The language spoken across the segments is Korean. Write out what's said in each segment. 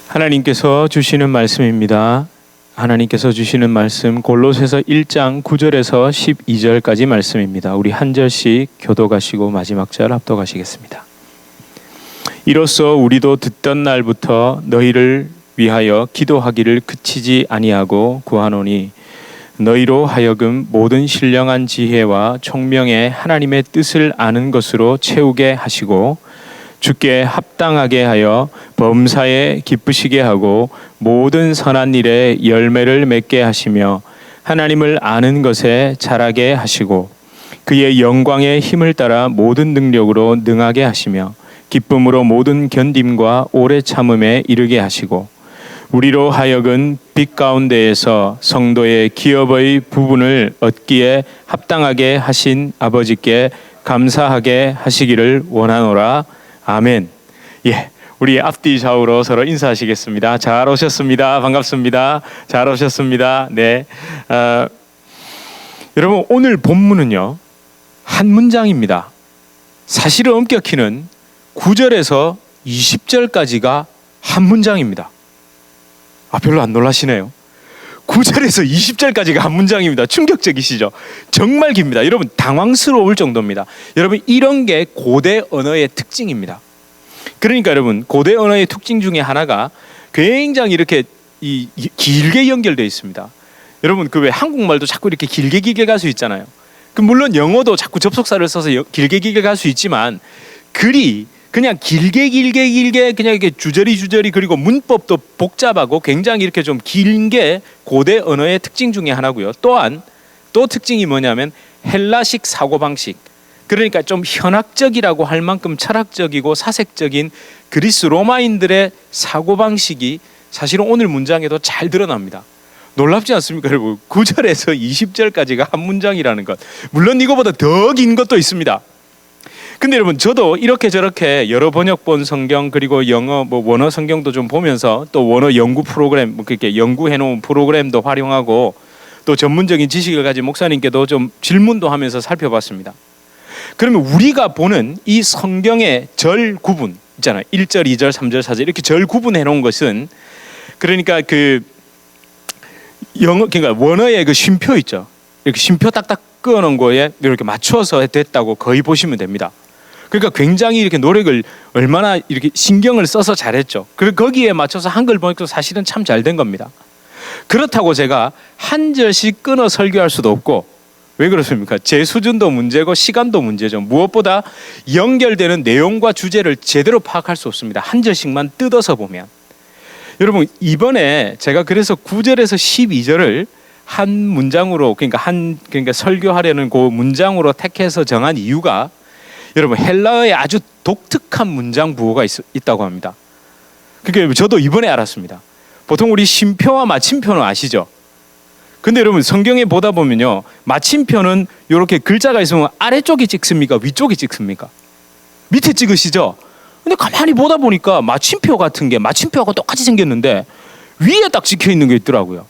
하나님께서 주시는 말씀입니다. 하나님께서 주시는 말씀 골로새서 1장 9절에서 12절까지 말씀입니다. 우리 한 절씩 교독하시고 마지막 절 합독하시겠습니다. 이로써 우리도 듣던 날부터 너희를 위하여 기도하기를 그치지 아니하고 구하노니 너희로 하여금 모든 신령한 지혜와 총명의 하나님의 뜻을 아는 것으로 채우게 하시고 주께 합당하게 하여 범사에 기쁘시게 하고 모든 선한 일에 열매를 맺게 하시며 하나님을 아는 것에 자라게 하시고 그의 영광의 힘을 따라 모든 능력으로 능하게 하시며 기쁨으로 모든 견딤과 오래 참음에 이르게 하시고 우리로 하여금 빛 가운데에서 성도의 기업의 부분을 얻기에 합당하게 하신 아버지께 감사하게 하시기를 원하노라. 아멘. 예, 우리 앞뒤 좌우로 서로 인사하시겠습니다. 잘 오셨습니다. 반갑습니다. 잘 오셨습니다. 네, 여러분 오늘 본문은요 한 문장입니다. 사실은 엄격히는 9절에서 20절까지가 한 문장입니다. 별로 안 놀라시네요. 9절에서 20절까지가 한 문장입니다. 충격적이시죠? 정말 깁니다. 여러분 당황스러울 정도입니다. 여러분 이런 게 고대 언어의 특징입니다. 그러니까 여러분 고대 언어의 특징 중에 하나가 굉장히 이렇게 길게 연결되어 있습니다. 여러분 그 왜 한국말도 자꾸 이렇게 길게 갈 수 있잖아요. 그 물론 영어도 자꾸 접속사를 써서 길게 갈 수 있지만 글이 그냥 길게 그냥 이렇게 주저리 그리고 문법도 복잡하고 굉장히 이렇게 좀 긴 게 고대 언어의 특징 중에 하나고요. 또한 또 특징이 뭐냐면 헬라식 사고방식, 그러니까 좀 현학적이라고 할 만큼 철학적이고 사색적인 그리스 로마인들의 사고방식이 사실은 오늘 문장에도 잘 드러납니다. 놀랍지 않습니까 여러분? 9절에서 20절까지가 한 문장이라는 것. 물론 이거보다 더 긴 것도 있습니다. 근데 여러분 저도 이렇게 저렇게 여러 번역본 성경 그리고 영어 원어 성경도 좀 보면서 또 원어 연구 프로그램 그렇게 연구해 놓은 프로그램도 활용하고 또 전문적인 지식을 가진 목사님께도 좀 질문도 하면서 살펴봤습니다. 그러면 우리가 보는 이 성경의 절 구분 있잖아요. 1절, 2절, 3절, 4절 이렇게 절 구분해 놓은 것은 그러니까 그 영어 그러니까 원어의 그 쉼표 있죠. 이렇게 쉼표 딱딱 그어 놓은 거에 이렇게 맞춰서 됐다고 거의 보시면 됩니다. 그러니까 굉장히 이렇게 노력을 얼마나 이렇게 신경을 써서 잘했죠. 그리고 거기에 맞춰서 한글 번역도 사실은 참 잘 된 겁니다. 그렇다고 제가 한 절씩 끊어 설교할 수도 없고, 왜 그렇습니까? 제 수준도 문제고 시간도 문제죠. 무엇보다 연결되는 내용과 주제를 제대로 파악할 수 없습니다. 한 절씩만 뜯어서 보면. 여러분 이번에 제가 그래서 9절에서 12절을 한 문장으로 그러니까 설교하려는 그 문장으로 택해서 정한 이유가 여러분 헬라어에 아주 독특한 문장 부호가 있다고 합니다. 그러니까 저도 이번에 알았습니다. 보통 우리 쉼표와 마침표는 아시죠? 근데 여러분 성경에 보다 보면요 마침표는 이렇게 글자가 있으면 아래쪽에 찍습니까? 위쪽에 찍습니까? 밑에 찍으시죠? 근데 가만히 보다 보니까 마침표 같은 게 마침표하고 똑같이 생겼는데 위에 딱 찍혀 있는 게 있더라고요.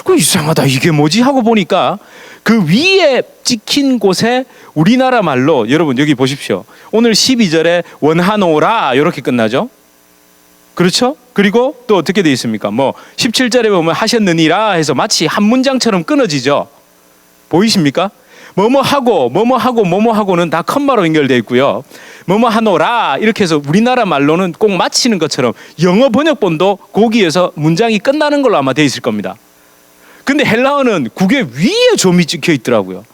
그 이상하다 이게 뭐지 하고 보니까 그 위에 찍힌 곳에 우리나라 말로 여러분 여기 보십시오. 오늘 12절에 원하노라 이렇게 끝나죠. 그렇죠? 그리고 또 어떻게 되어 있습니까? 17절에 보면 하셨느니라 해서 마치 한 문장처럼 끊어지죠. 보이십니까? 뭐뭐하고는 다 컴마로 연결되어 있고요. 뭐뭐하노라 이렇게 해서 우리나라 말로는 꼭 마치는 것처럼 영어 번역본도 거기에서 문장이 끝나는 걸로 아마 되어 있을 겁니다. 근데 헬라어는 그게 위에 점이 찍혀 있더라고요.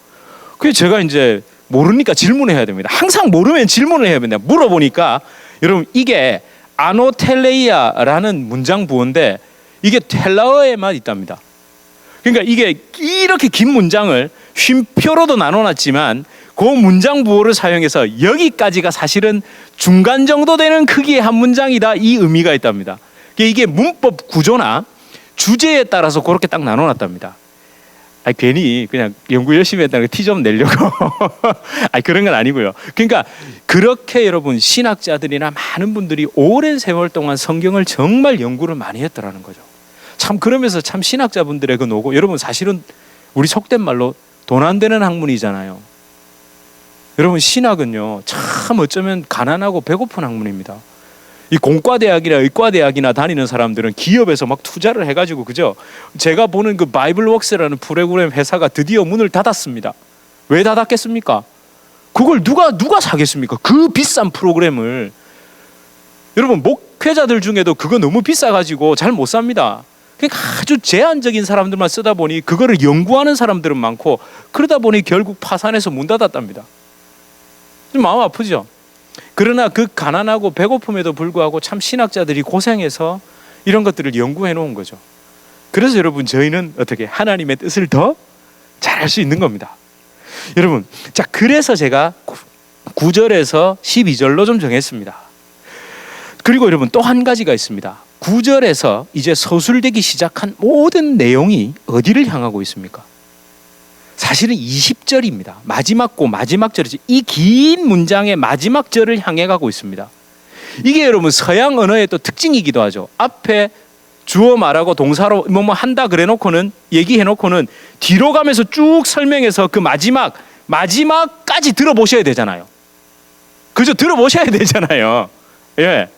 그래서 제가 이제 모르니까 질문해야 됩니다. 항상 모르면 질문을 해야 됩니다. 물어보니까 여러분 이게 아노텔레이아라는 문장 부호인데 이게 헬라어에만 있답니다. 그러니까 이게 이렇게 긴 문장을 쉼표로도 나눠놨지만 그 문장 부호를 사용해서 여기까지가 사실은 중간 정도 되는 크기의 한 문장이다 이 의미가 있답니다. 이게 문법 구조나 주제에 따라서 그렇게 딱 나눠놨답니다. 괜히 그냥 연구 열심히 했다는 티 좀 내려고 그런 건 아니고요. 그러니까 그렇게 여러분 신학자들이나 많은 분들이 오랜 세월 동안 성경을 정말 연구를 많이 했더라는 거죠. 참 그러면서 참 신학자분들의 그 노고, 여러분 사실은 우리 속된 말로 돈 안 되는 학문이잖아요. 여러분 신학은요 참 어쩌면 가난하고 배고픈 학문입니다. 이 공과대학이나 의과대학이나 다니는 사람들은 기업에서 막 투자를 해가지고, 그죠? 제가 보는 그 바이블웍스라는 프로그램 회사가 드디어 문을 닫았습니다. 왜 닫았겠습니까? 그걸 누가 사겠습니까? 그 비싼 프로그램을. 여러분, 목회자들 중에도 그거 너무 비싸가지고 잘 못 삽니다. 그러니까 아주 제한적인 사람들만 쓰다 보니 그거를 연구하는 사람들은 많고, 그러다 보니 결국 파산해서 문 닫았답니다. 좀 마음 아프죠? 그러나 그 가난하고 배고픔에도 불구하고 참 신학자들이 고생해서 이런 것들을 연구해 놓은 거죠. 그래서 여러분, 저희는 어떻게 하나님의 뜻을 더 잘할 수 있는 겁니다. 여러분, 자, 그래서 제가 9절에서 12절로 좀 정했습니다. 그리고 여러분, 또 한 가지가 있습니다. 9절에서 이제 서술되기 시작한 모든 내용이 어디를 향하고 있습니까? 사실은 20절입니다. 마지막 절이죠. 이 긴 문장의 마지막 절을 향해 가고 있습니다. 이게 여러분, 서양 언어의 또 특징이기도 하죠. 앞에 주어 말하고 동사로 뭐 한다 그래 놓고는, 얘기해 놓고는 뒤로 가면서 쭉 설명해서 그 마지막까지 들어보셔야 되잖아요. 그죠? 들어보셔야 되잖아요. 예.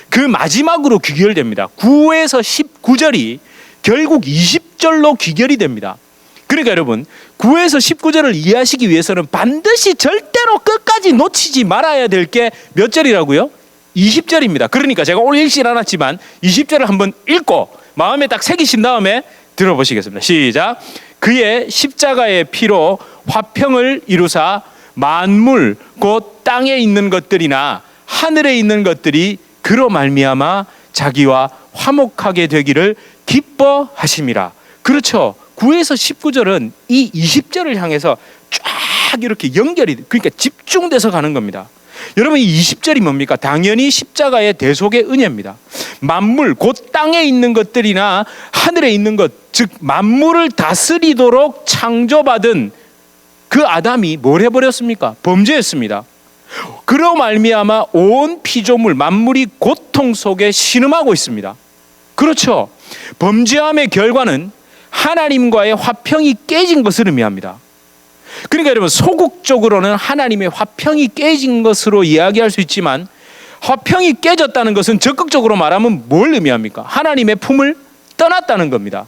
그 마지막으로 귀결됩니다. 9에서 19절이 결국 20절로 귀결이 됩니다. 그러니까 여러분, 9에서 19절을 이해하시기 위해서는 반드시 절대로 끝까지 놓치지 말아야 될 게 몇 절이라고요? 20절입니다. 그러니까 제가 오늘 읽진 않았지만 20절을 한번 읽고 마음에 딱 새기신 다음에 들어보시겠습니다. 시작. 그의 십자가의 피로 화평을 이루사 만물 곧 땅에 있는 것들이나 하늘에 있는 것들이 그로 말미암아 자기와 화목하게 되기를 기뻐하심이라. 그렇죠. 9에서 19절은 이 20절을 향해서 쫙 이렇게 연결이, 그러니까 집중돼서 가는 겁니다. 여러분, 이 20절이 뭡니까? 당연히 십자가의 대속의 은혜입니다. 만물 곧 땅에 있는 것들이나 하늘에 있는 것, 즉 만물을 다스리도록 창조받은 그 아담이 뭘 해버렸습니까? 범죄했습니다. 그로 말미암아 온 피조물 만물이 고통 속에 신음하고 있습니다. 그렇죠. 범죄함의 결과는 하나님과의 화평이 깨진 것을 의미합니다. 그러니까 여러분, 소극적으로는 하나님의 화평이 깨진 것으로 이야기할 수 있지만, 화평이 깨졌다는 것은 적극적으로 말하면 뭘 의미합니까? 하나님의 품을 떠났다는 겁니다.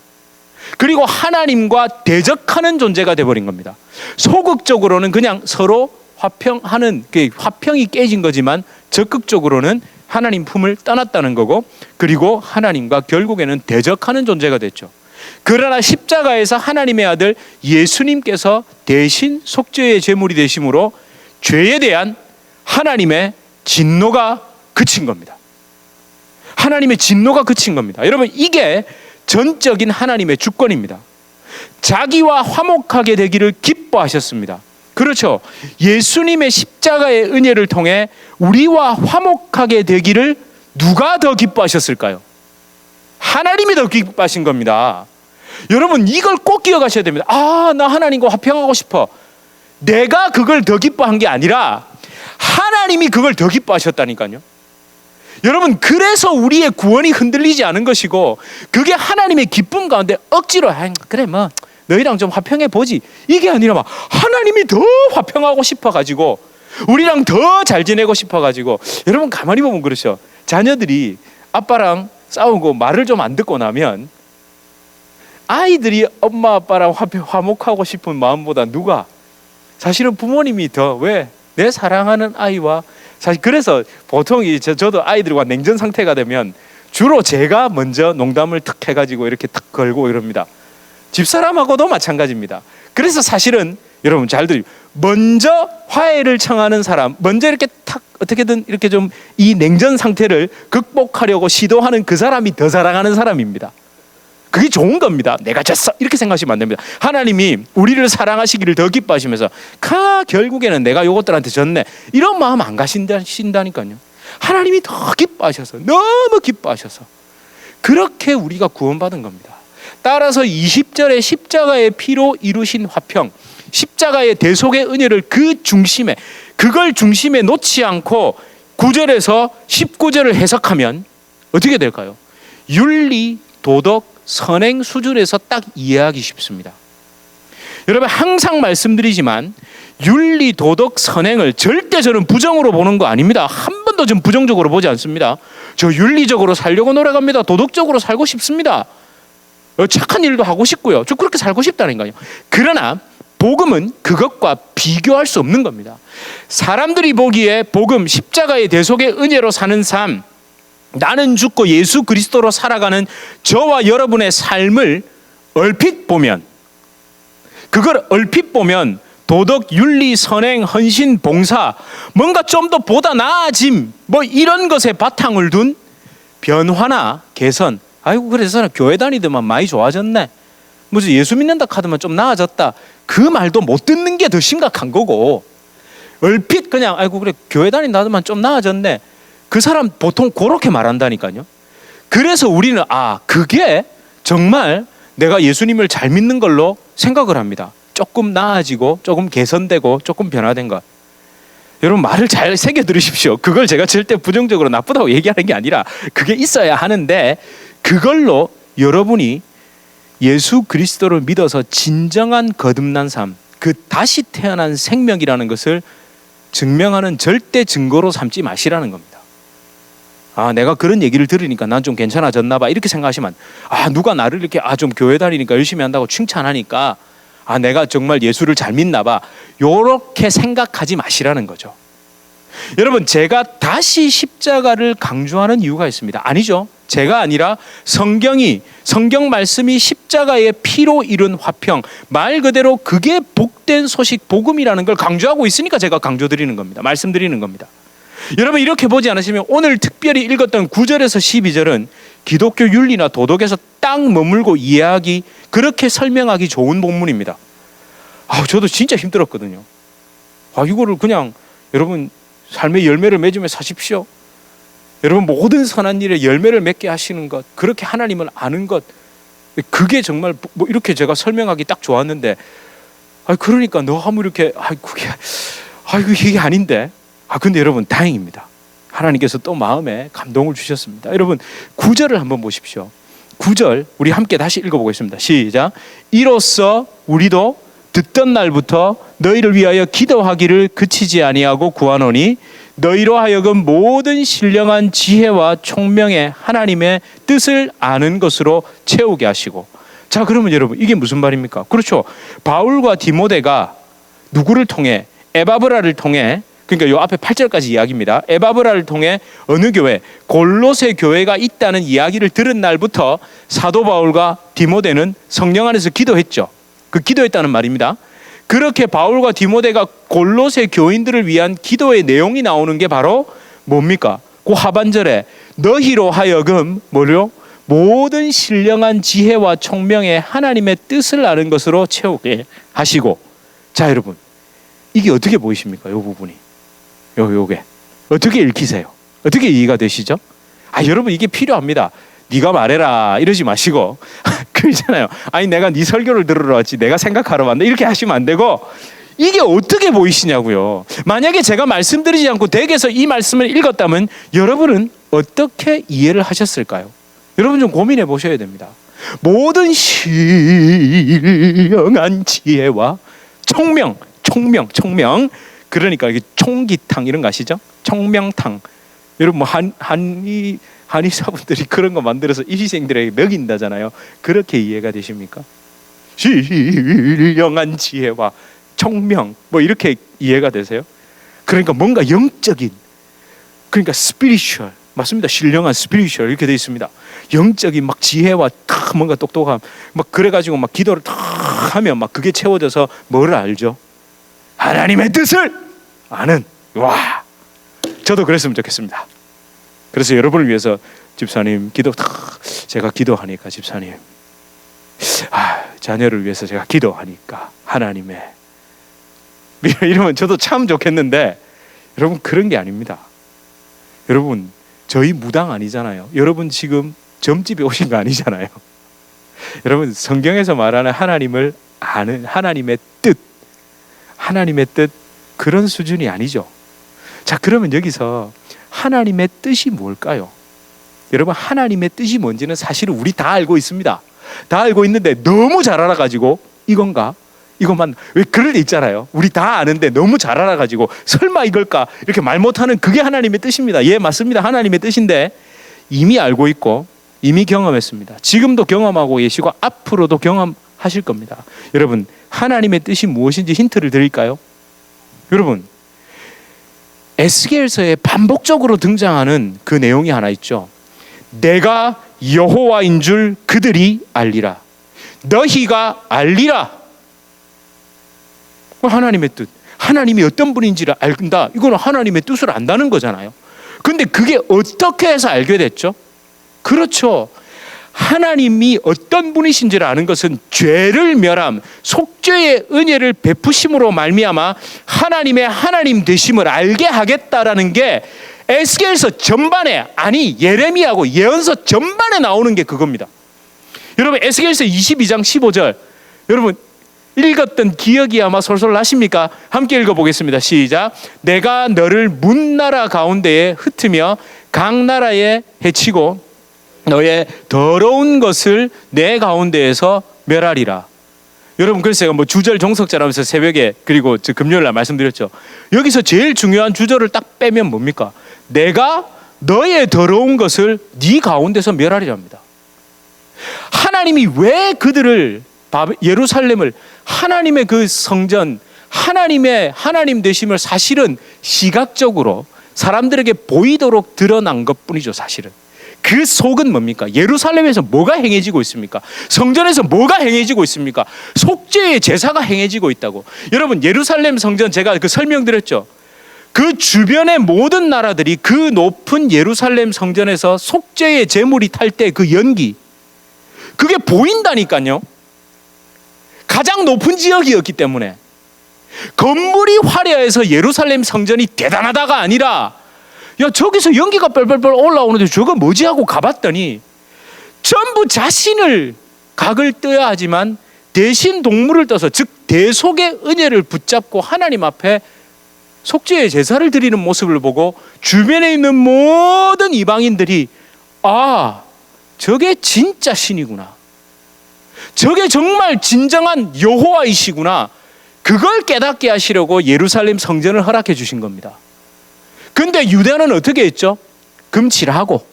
그리고 하나님과 대적하는 존재가 되어버린 겁니다. 소극적으로는 그냥 서로 화평하는, 화평이 깨진 거지만 적극적으로는 하나님 품을 떠났다는 거고, 그리고 하나님과 결국에는 대적하는 존재가 됐죠. 그러나 십자가에서 하나님의 아들 예수님께서 대신 속죄의 제물이 되심으로 죄에 대한 하나님의 진노가 그친 겁니다. 하나님의 진노가 그친 겁니다. 여러분, 이게 전적인 하나님의 주권입니다. 자기와 화목하게 되기를 기뻐하셨습니다. 그렇죠. 예수님의 십자가의 은혜를 통해 우리와 화목하게 되기를 누가 더 기뻐하셨을까요? 하나님이 더 기뻐하신 겁니다. 여러분, 이걸 꼭 기억하셔야 됩니다. 아, 나 하나님과 화평하고 싶어. 내가 그걸 더 기뻐한 게 아니라 하나님이 그걸 더 기뻐하셨다니까요. 여러분, 그래서 우리의 구원이 흔들리지 않은 것이고, 그게 하나님의 기쁨 가운데 억지로 그래 뭐 너희랑 좀 화평해 보지, 이게 아니라 막 하나님이 더 화평하고 싶어가지고 우리랑 더 잘 지내고 싶어가지고. 여러분, 가만히 보면 그렇죠. 자녀들이 아빠랑 싸우고 말을 좀 안 듣고 나면 아이들이 엄마 아빠랑 화목하고 싶은 마음보다 누가? 사실은 부모님이 더, 왜? 내 사랑하는 아이와, 사실 그래서 보통 저도 아이들과 냉전 상태가 되면 주로 제가 먼저 농담을 탁 해가지고 이렇게 탁 걸고 이럽니다. 집사람하고도 마찬가지입니다. 그래서 사실은 여러분 잘 들으세요. 먼저 화해를 청하는 사람, 먼저 이렇게 탁 어떻게든 이렇게 좀 이 냉전 상태를 극복하려고 시도하는 그 사람이 더 사랑하는 사람입니다. 그게 좋은 겁니다. 내가 졌어 이렇게 생각하시면 안 됩니다. 하나님이 우리를 사랑하시기를 더 기뻐하시면서 결국에는 내가 요것들한테 졌네, 이런 마음 안 가신다니까요. 하나님이 더 기뻐하셔서, 너무 기뻐하셔서 그렇게 우리가 구원받은 겁니다. 따라서 20절에 십자가의 피로 이루신 화평, 십자가의 대속의 은혜를 그걸 중심에 놓지 않고 9절에서 19절을 해석하면 어떻게 될까요? 윤리, 도덕, 선행 수준에서 딱 이해하기 쉽습니다. 여러분, 항상 말씀드리지만 윤리, 도덕, 선행을 절대 저는 부정으로 보는 거 아닙니다. 한 번도 번도 좀 부정적으로 보지 않습니다. 저 윤리적으로 살려고 노력합니다. 도덕적으로 살고 싶습니다. 착한 일도 하고 싶고요. 저 그렇게 살고 싶다는 거예요. 그러나 복음은 그것과 비교할 수 없는 겁니다. 사람들이 보기에 복음, 십자가의 대속의 은혜로 사는 삶, 나는 죽고 예수 그리스도로 살아가는 저와 여러분의 삶을 얼핏 보면, 그걸 얼핏 보면 도덕, 윤리, 선행, 헌신, 봉사, 뭔가 좀 더 보다 나아짐, 뭐 이런 것에 바탕을 둔 변화나 개선, 아이고 그래서 교회 다니더만 많이 좋아졌네, 무슨 예수 믿는다 카드만 좀 나아졌다, 그 말도 못 듣는 게 더 심각한 거고, 얼핏 그냥 아이고 그래 교회 다닌다더만 좀 나아졌네, 그 사람 보통 그렇게 말한다니까요. 그래서 우리는 그게 정말 내가 예수님을 잘 믿는 걸로 생각을 합니다. 조금 나아지고 조금 개선되고 조금 변화된 것. 여러분 말을 잘 새겨 들으십시오. 그걸 제가 절대 부정적으로 나쁘다고 얘기하는 게 아니라 그게 있어야 하는데, 그걸로 여러분이 예수 그리스도를 믿어서 진정한 거듭난 삶, 그 다시 태어난 생명이라는 것을 증명하는 절대 증거로 삼지 마시라는 겁니다. 내가 그런 얘기를 들으니까 난 좀 괜찮아졌나 봐 이렇게 생각하시면, 누가 나를 이렇게 좀 교회 다니니까 열심히 한다고 칭찬하니까 내가 정말 예수를 잘 믿나 봐, 이렇게 생각하지 마시라는 거죠. 여러분, 제가 다시 십자가를 강조하는 이유가 있습니다. 아니죠. 제가 아니라 성경 말씀이 십자가의 피로 이룬 화평, 말 그대로 그게 복된 소식, 복음이라는 걸 강조하고 있으니까 제가 강조드리는 겁니다. 말씀드리는 겁니다. 여러분, 이렇게 보지 않으시면 오늘 특별히 읽었던 9절에서 12절은 기독교 윤리나 도덕에서 딱 머물고 이해하기, 그렇게 설명하기 좋은 본문입니다. 저도 진짜 힘들었거든요. 이거를 그냥 여러분 삶의 열매를 맺으며 사십시오. 여러분 모든 선한 일에 열매를 맺게 하시는 것, 그렇게 하나님을 아는 것, 그게 정말 뭐 이렇게 제가 설명하기 딱 좋았는데, 그러니까 너 하면 이렇게 이게 아닌데. 근데 여러분 다행입니다. 하나님께서 또 마음에 감동을 주셨습니다. 여러분 9절을 한번 보십시오. 9절 우리 함께 다시 읽어보겠습니다. 시작. 이로써 우리도 듣던 날부터 너희를 위하여 기도하기를 그치지 아니하고 구하노니 너희로 하여금 모든 신령한 지혜와 총명의 하나님의 뜻을 아는 것으로 채우게 하시고. 자, 그러면 여러분 이게 무슨 말입니까? 그렇죠. 바울과 디모데가 누구를 통해? 에바브라를 통해, 그러니까 요 앞에 8절까지 이야기입니다. 에바브라를 통해 어느 교회? 골로새 교회가 있다는 이야기를 들은 날부터 사도 바울과 디모데는 성령 안에서 기도했죠. 그 기도했다는 말입니다. 그렇게 바울과 디모데가 골로새 교인들을 위한 기도의 내용이 나오는 게 바로 뭡니까? 그 하반절에 너희로 하여금 뭐요? 모든 신령한 지혜와 총명의 하나님의 뜻을 아는 것으로 채우게 하시고. 자, 여러분 이게 어떻게 보이십니까? 이 부분이 요게 어떻게 읽히세요? 어떻게 이해가 되시죠? 여러분 이게 필요합니다. 네가 말해라 이러지 마시고 그러잖아요. 내가 네 설교를 들으러 왔지 내가 생각하러 왔네 이렇게 하시면 안 되고, 이게 어떻게 보이시냐고요. 만약에 제가 말씀드리지 않고 댁에서 이 말씀을 읽었다면 여러분은 어떻게 이해를 하셨을까요? 여러분 좀 고민해 보셔야 됩니다. 모든 신령한 지혜와 총명, 그러니까 이게 총기탕 이런 거 아시죠? 총명탕. 여러분 뭐 한의사분들이 그런 거 만들어서 일시생들에게 먹인다잖아요. 그렇게 이해가 되십니까? 신령한 지혜와 총명, 뭐 이렇게 이해가 되세요? 그러니까 뭔가 영적인, 그러니까 스피리추얼, 맞습니다. 신령한 스피리추얼 이렇게 되어 있습니다. 영적인 막 지혜와 탁 뭔가 똑똑함, 막 그래가지고 막 기도를 탁 하면 막 그게 채워져서 뭐를 알죠? 하나님의 뜻을 아는. 와, 저도 그랬으면 좋겠습니다. 그래서 여러분을 위해서 집사님 제가 기도하니까 집사님 자녀를 위해서 제가 기도하니까 하나님의 이러면 저도 참 좋겠는데, 여러분 그런 게 아닙니다. 여러분 저희 무당 아니잖아요. 여러분 지금 점집에 오신 거 아니잖아요. 여러분 성경에서 말하는 하나님을 아는 하나님의 뜻 그런 수준이 아니죠. 자, 그러면 여기서 하나님의 뜻이 뭘까요? 여러분 하나님의 뜻이 뭔지는 사실은 우리 다 알고 있습니다. 다 알고 있는데 너무 잘 알아가지고 이건가? 이것만 왜 그럴 때 있잖아요. 우리 다 아는데 너무 잘 알아가지고 설마 이걸까 이렇게 말 못하는 그게 하나님의 뜻입니다. 예, 맞습니다. 하나님의 뜻인데 이미 알고 있고 이미 경험했습니다. 지금도 경험하고 계시고 앞으로도 경험하실 겁니다. 여러분, 하나님의 뜻이 무엇인지 힌트를 드릴까요? 여러분, 에스겔서에 반복적으로 등장하는 그 내용이 하나 있죠. 내가 여호와인 줄 그들이 알리라. 너희가 알리라. 하나님의 뜻, 하나님이 어떤 분인지를 알다. 이거는 하나님의 뜻을 안다는 거잖아요. 근데 그게 어떻게 해서 알게 됐죠? 그렇죠. 하나님이 어떤 분이신지를 아는 것은 죄를 멸함, 속죄의 은혜를 베푸심으로 말미암아 하나님의 하나님 되심을 알게 하겠다라는 게 에스겔서 전반에, 아니 예레미야하고 예언서 전반에 나오는 게 그겁니다. 여러분, 에스겔서 22장 15절 여러분 읽었던 기억이 아마 솔솔 나십니까? 함께 읽어보겠습니다. 시작. 내가 너를 문나라 가운데에 흩으며 각 나라에 해치고 너의 더러운 것을 내 가운데에서 멸하리라. 여러분, 그래서 제가 주절 종속자라면서 새벽에 그리고 금요일 날 말씀드렸죠. 여기서 제일 중요한 주절을 딱 빼면 뭡니까? 내가 너의 더러운 것을 네 가운데서 멸하리랍니다. 하나님이 왜 그들을 예루살렘을 하나님의 그 성전, 하나님의 하나님 되심을 사실은 시각적으로 사람들에게 보이도록 드러난 것뿐이죠. 사실은 그 속은 뭡니까? 예루살렘에서 뭐가 행해지고 있습니까? 성전에서 뭐가 행해지고 있습니까? 속죄의 제사가 행해지고 있다고. 여러분, 예루살렘 성전 제가 그 설명드렸죠. 그 주변의 모든 나라들이 그 높은 예루살렘 성전에서 속죄의 제물이 탈 때 그 연기, 그게 보인다니까요. 가장 높은 지역이었기 때문에. 건물이 화려해서 예루살렘 성전이 대단하다가 아니라, 야, 저기서 연기가 뻘뻘뻘 올라오는데 저거 뭐지 하고 가봤더니 전부 자신을 각을 떠야 하지만 대신 동물을 떠서, 즉 대속의 은혜를 붙잡고 하나님 앞에 속죄의 제사를 드리는 모습을 보고 주변에 있는 모든 이방인들이, 아, 저게 진짜 신이구나, 저게 정말 진정한 여호와이시구나, 그걸 깨닫게 하시려고 예루살렘 성전을 허락해 주신 겁니다. 근데 유대는 어떻게 했죠? 금칠하고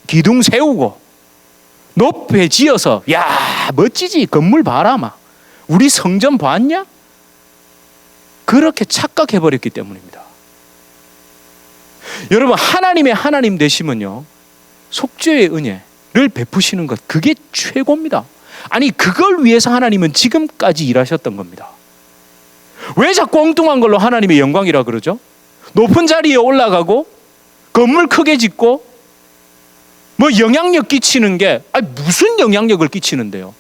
기둥 세우고 높게 지어서, 야, 멋지지, 건물 봐라, 막 우리 성전 봤냐? 그렇게 착각해버렸기 때문입니다. 여러분, 하나님의 하나님 되심은요, 속죄의 은혜를 베푸시는 것, 그게 최고입니다. 아니, 그걸 위해서 하나님은 지금까지 일하셨던 겁니다. 왜 자꾸 엉뚱한 걸로 하나님의 영광이라 그러죠? 높은 자리에 올라가고 건물 크게 짓고 영향력 끼치는 게, 아니 무슨 영향력을 끼치는데요?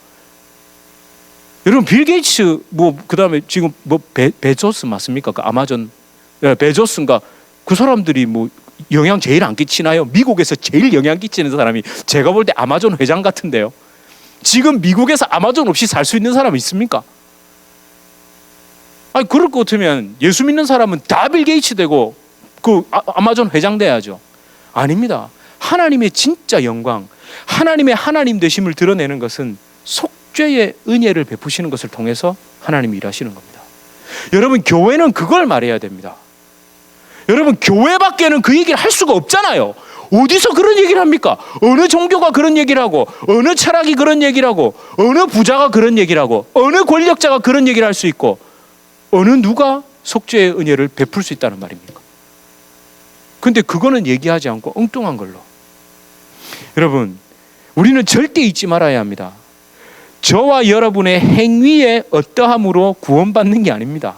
여러분, 빌 게이츠 그다음에 지금 베조스 맞습니까? 그 아마존 베조스인가, 그 사람들이 영향 제일 안 끼치나요? 미국에서 제일 영향 끼치는 사람이 제가 볼 때 아마존 회장 같은데요. 지금 미국에서 아마존 없이 살 수 있는 사람이 있습니까? 아니, 그럴 것 같으면 예수 믿는 사람은 다 빌 게이츠 되고 그 아마존 회장 돼야죠. 아닙니다. 하나님의 진짜 영광, 하나님의 하나님 되심을 드러내는 것은 속죄의 은혜를 베푸시는 것을 통해서 하나님이 일하시는 겁니다. 여러분, 교회는 그걸 말해야 됩니다. 여러분, 교회밖에는 그 얘기를 할 수가 없잖아요. 어디서 그런 얘기를 합니까? 어느 종교가 그런 얘기를 하고, 어느 철학이 그런 얘기를 하고, 어느 부자가 그런 얘기를 하고, 어느 권력자가 그런 얘기를 할 수 있고, 어느 누가 속죄의 은혜를 베풀 수 있다는 말입니까? 근데 그거는 얘기하지 않고 엉뚱한 걸로. 여러분, 우리는 절대 잊지 말아야 합니다. 저와 여러분의 행위의 어떠함으로 구원받는 게 아닙니다.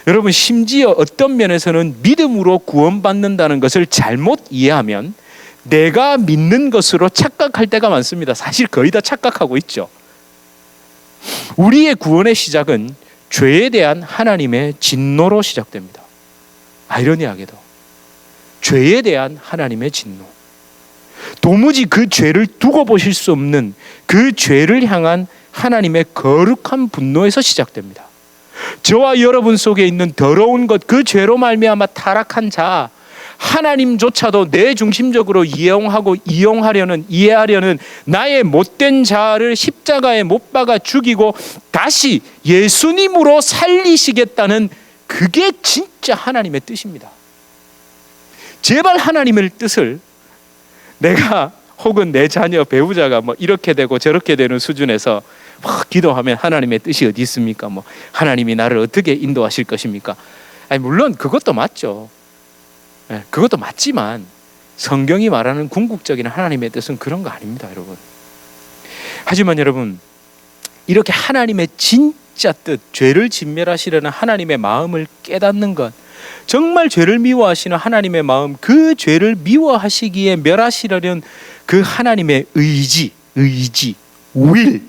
여러분, 심지어 어떤 면에서는 믿음으로 구원받는다는 것을 잘못 이해하면 내가 믿는 것으로 착각할 때가 많습니다. 사실 거의 다 착각하고 있죠. 우리의 구원의 시작은 죄에 대한 하나님의 진노로 시작됩니다. 아이러니하게도 죄에 대한 하나님의 진노, 도무지 그 죄를 두고 보실 수 없는 그 죄를 향한 하나님의 거룩한 분노에서 시작됩니다. 저와 여러분 속에 있는 더러운 것, 그 죄로 말미암아 타락한 자, 하나님조차도 내 중심적으로 이해하려는 나의 못된 자아를 십자가에 못 박아 죽이고 다시 예수님으로 살리시겠다는 그게 진짜 하나님의 뜻입니다. 제발 하나님의 뜻을 내가 혹은 내 자녀 배우자가 뭐 이렇게 되고 저렇게 되는 수준에서 막 기도하면 하나님의 뜻이 어디 있습니까? 뭐 하나님이 나를 어떻게 인도하실 것입니까? 아니, 물론 그것도 맞죠. 그것도 맞지만 성경이 말하는 궁극적인 하나님의 뜻은 그런 거 아닙니다, 여러분. 하지만 여러분, 이렇게 하나님의 진짜 뜻, 죄를 진멸하시려는 하나님의 마음을 깨닫는 것, 정말 죄를 미워하시는 하나님의 마음, 그 죄를 미워하시기에 멸하시려는 그 하나님의 의지, will,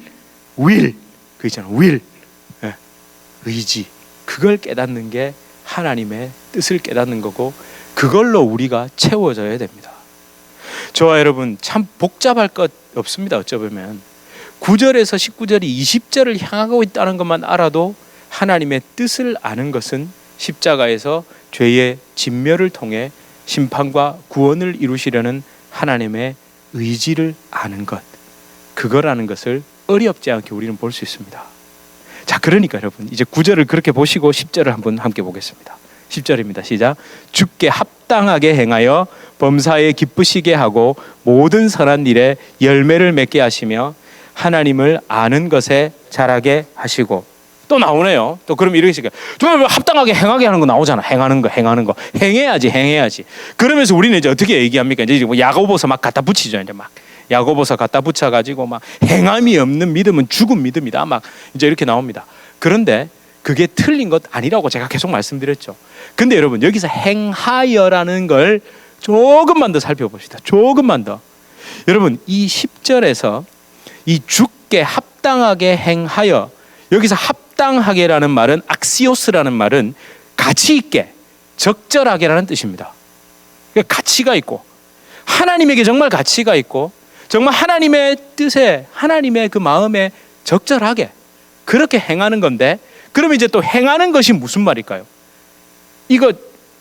그 있잖아, will, 의지, 그걸 깨닫는 게 하나님의 뜻을 깨닫는 거고, 그걸로 우리가 채워져야 됩니다. 저와 여러분, 참 복잡할 것 없습니다. 어쩌면 9절에서 19절이 20절을 향하고 있다는 것만 알아도 하나님의 뜻을 아는 것은 십자가에서 죄의 진멸을 통해 심판과 구원을 이루시려는 하나님의 의지를 아는 것, 그거라는 것을 어렵지 않게 우리는 볼 수 있습니다. 자, 그러니까 여러분, 이제 9절을 그렇게 보시고 10절을 한번 함께 보겠습니다. 10절입니다. 시작. 주께 합당하게 행하여 범사에 기쁘시게 하고 모든 선한 일에 열매를 맺게 하시며 하나님을 아는 것에 자라게 하시고. 또 나오네요. 또 그럼 이렇게 시작해요. 합당하게 행하게 하는 거 나오잖아. 행하는 거 행해야지. 그러면서 우리는 이제 어떻게 얘기합니까? 이제 뭐 야고보서 막 갖다 붙이죠. 이제 막 야고보서 갖다 붙여가지고 막 행함이 없는 믿음은 죽은 믿음이다. 막 이제 이렇게 나옵니다. 그런데 그게 틀린 것 아니라고 제가 계속 말씀드렸죠. 근데 여러분, 여기서 행하여라는 걸 조금만 더 살펴봅시다. 조금만 더. 여러분, 이 10절에서 이 주께 합당하게 행하여, 여기서 합당하게라는 말은, 악시오스라는 말은 가치 있게, 적절하게라는 뜻입니다. 그러니까 가치가 있고, 하나님에게 정말 가치가 있고, 정말 하나님의 뜻에, 하나님의 그 마음에 적절하게 그렇게 행하는 건데, 그러면 이제 또 행하는 것이 무슨 말일까요? 이거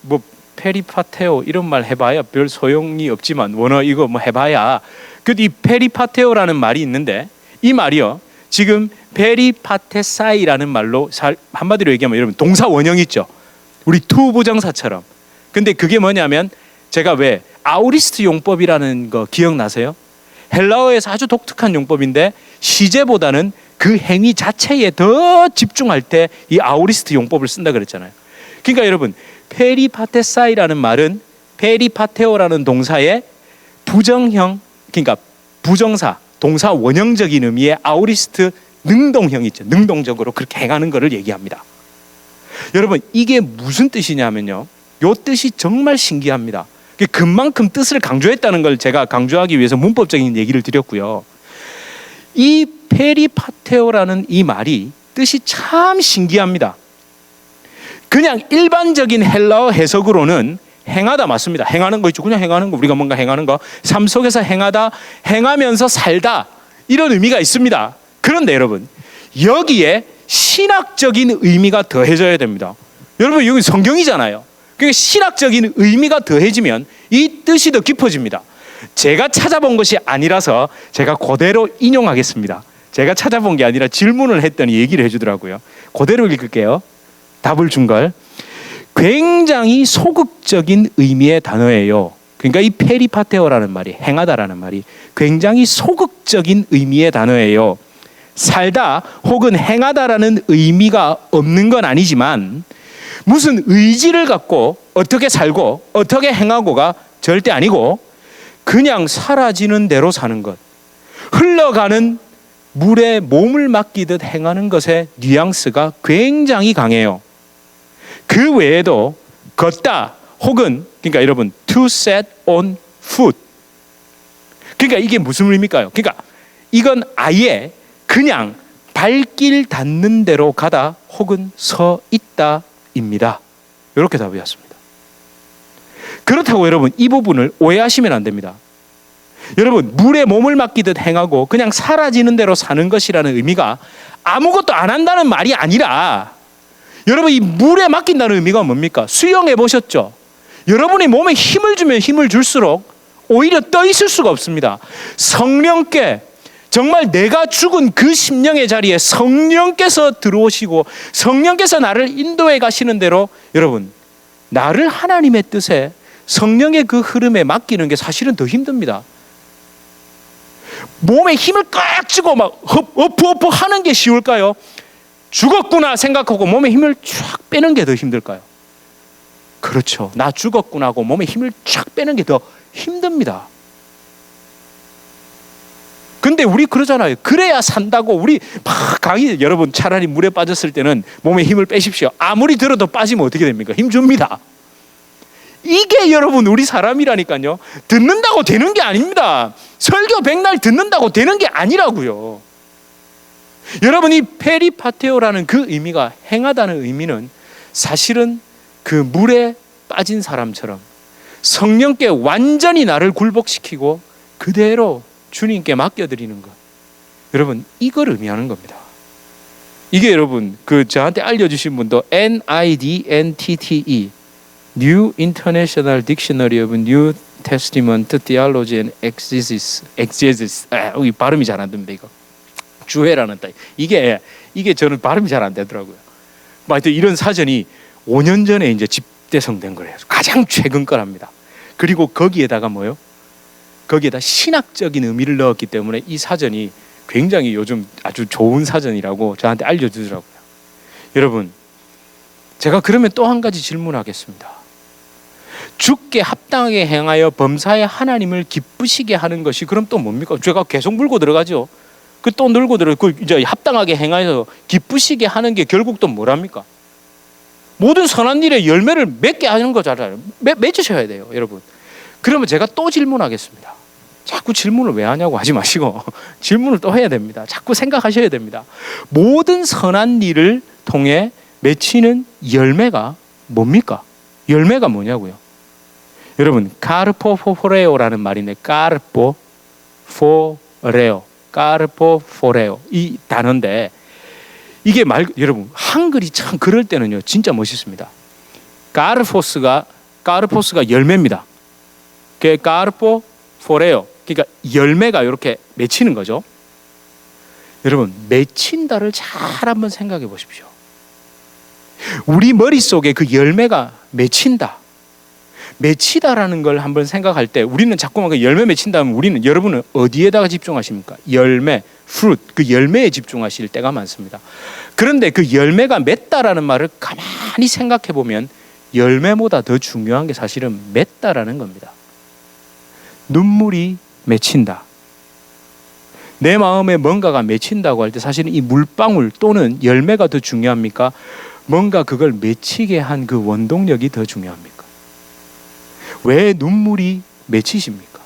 뭐 페리파테오 이런 말 해봐야 별 소용이 없지만 원어 이거 뭐 해봐야, 그래도 이 페리파테오라는 말이 있는데, 이 말이요, 지금 페리파테사이라는 말로 한마디로 얘기하면 여러분 동사 원형 있죠. 우리 to 부정사처럼. 근데 그게 뭐냐면, 제가 왜 아우리스트 용법이라는 거 기억나세요? 헬라어에서 아주 독특한 용법인데 시제보다는 그 행위 자체에 더 집중할 때 이 아우리스트 용법을 쓴다 그랬잖아요. 그러니까 여러분, 페리파테사이라는 말은 페리파테오라는 동사의 부정형, 그러니까 부정사, 동사 원형적인 의미의 아우리스트 능동형 있죠. 능동적으로 그렇게 행하는 것을 얘기합니다. 여러분, 이게 무슨 뜻이냐면요, 이 뜻이 정말 신기합니다. 그만큼 뜻을 강조했다는 걸 제가 강조하기 위해서 문법적인 얘기를 드렸고요. 이 페리파테오라는 이 말이 뜻이 참 신기합니다. 그냥 일반적인 헬라어 해석으로는 행하다 맞습니다. 행하는 거 있죠. 그냥 행하는 거, 우리가 뭔가 행하는 거, 삶 속에서 행하다, 행하면서 살다, 이런 의미가 있습니다. 그런데 여러분, 여기에 신학적인 의미가 더해져야 됩니다. 여러분, 여기 성경이잖아요. 그러니까 신학적인 의미가 더해지면 이 뜻이 더 깊어집니다. 제가 찾아본 것이 아니라서 제가 그대로 인용하겠습니다. 제가 찾아본 게 아니라 질문을 했더니 얘기를 해주더라고요. 그대로 읽을게요. 답을 준 걸. 굉장히 소극적인 의미의 단어예요. 그러니까 이 페리파테오라는 말이, 행하다라는 말이 굉장히 소극적인 의미의 단어예요. 살다 혹은 행하다라는 의미가 없는 건 아니지만 무슨 의지를 갖고 어떻게 살고 어떻게 행하고가 절대 아니고, 그냥 사라지는 대로 사는 것, 흘러가는 물에 몸을 맡기듯 행하는 것의 뉘앙스가 굉장히 강해요. 그 외에도 걷다 혹은, 그러니까 여러분, to set on foot, 그러니까 이게 무슨 의미일까요? 그러니까 이건 아예 그냥 발길 닿는 대로 가다 혹은 서 있다입니다. 이렇게 답이었습니다. 그렇다고 여러분, 이 부분을 오해하시면 안 됩니다. 여러분, 물에 몸을 맡기듯 행하고 그냥 사라지는 대로 사는 것이라는 의미가 아무것도 안 한다는 말이 아니라, 여러분, 이 물에 맡긴다는 의미가 뭡니까? 수영해 보셨죠? 여러분이 몸에 힘을 주면 힘을 줄수록 오히려 떠 있을 수가 없습니다. 성령께, 정말 내가 죽은 그 심령의 자리에 성령께서 들어오시고 성령께서 나를 인도해 가시는 대로, 여러분, 나를 하나님의 뜻에, 성령의 그 흐름에 맡기는 게 사실은 더 힘듭니다. 몸에 힘을 꽉 쥐고 막 어프 하는 게 쉬울까요? 죽었구나 생각하고 몸에 힘을 쫙 빼는 게 더 힘들까요? 그렇죠. 나 죽었구나 하고 몸에 힘을 쫙 빼는 게 더 힘듭니다. 근데 우리 그러잖아요. 그래야 산다고 우리 막 강의, 여러분 차라리 물에 빠졌을 때는 몸에 힘을 빼십시오. 아무리 들어도 빠지면 어떻게 됩니까? 힘 줍니다. 이게 여러분 우리 사람이라니까요. 듣는다고 되는 게 아닙니다. 설교 백날 듣는다고 되는 게 아니라고요. 여러분, 이 페리파테오라는 그 의미가, 행하다는 의미는 사실은 그 물에 빠진 사람처럼 성령께 완전히 나를 굴복시키고 그대로 주님께 맡겨드리는 것. 여러분, 이걸 의미하는 겁니다. 이게 여러분 그 저한테 알려주신 분도 NIDNTTE, New International Dictionary of New Testament Theology and Exegesis. 여기 발음이 잘 안 됩니다. 이거 주해라는 뜻. 이게 저는 발음이 잘 안 되더라고요. 하여튼 이런 사전이 5년 전에 이제 집대성된 거래요. 가장 최근 거랍니다. 그리고 거기에다가 뭐요? 거기에다 신학적인 의미를 넣었기 때문에 이 사전이 굉장히 요즘 아주 좋은 사전이라고 저한테 알려주더라고요. 여러분, 제가 그러면 또 한 가지 질문하겠습니다. 주께 합당하게 행하여 범사에 하나님을 기쁘시게 하는 것이 그럼 또 뭡니까? 제가 계속 물고 들어가죠. 그 또 늘고 들어. 이제 합당하게 행하여 기쁘시게 하는 게 결국 또 뭐랍니까? 모든 선한 일의 열매를 맺게 하는 거잖아요. 맺으셔야 돼요, 여러분. 그러면 제가 또 질문하겠습니다. 자꾸 질문을 왜 하냐고 하지 마시고 질문을 또 해야 됩니다. 자꾸 생각하셔야 됩니다. 모든 선한 일을 통해 맺히는 열매가 뭡니까? 열매가 뭐냐고요? 여러분, 카르포포레오라는 말인데, 카르포포레오 이 단어인데, 이게 여러분 한글이 참 그럴 때는요 진짜 멋있습니다. 카르포스가 열매입니다. 그 카르포포레오, 그러니까 열매가 이렇게 맺히는 거죠. 여러분, 맺힌다를 잘 한번 생각해 보십시오. 우리 머릿속에 그 열매가 맺히다라는 걸 한번 생각할 때 우리는 자꾸만 그 열매 맺힌다면 우리는, 여러분은 어디에다가 집중하십니까? 열매, fruit, 그 열매에 집중하실 때가 많습니다. 그런데 그 열매가 맺다라는 말을 가만히 생각해 보면 열매보다 더 중요한 게 사실은 맺다라는 겁니다. 눈물이 맺힌다. 내 마음에 뭔가가 맺힌다고 할 때 사실은 이 물방울 또는 열매가 더 중요합니까? 뭔가 그걸 맺히게 한 그 원동력이 더 중요합니까? 왜 눈물이 맺히십니까?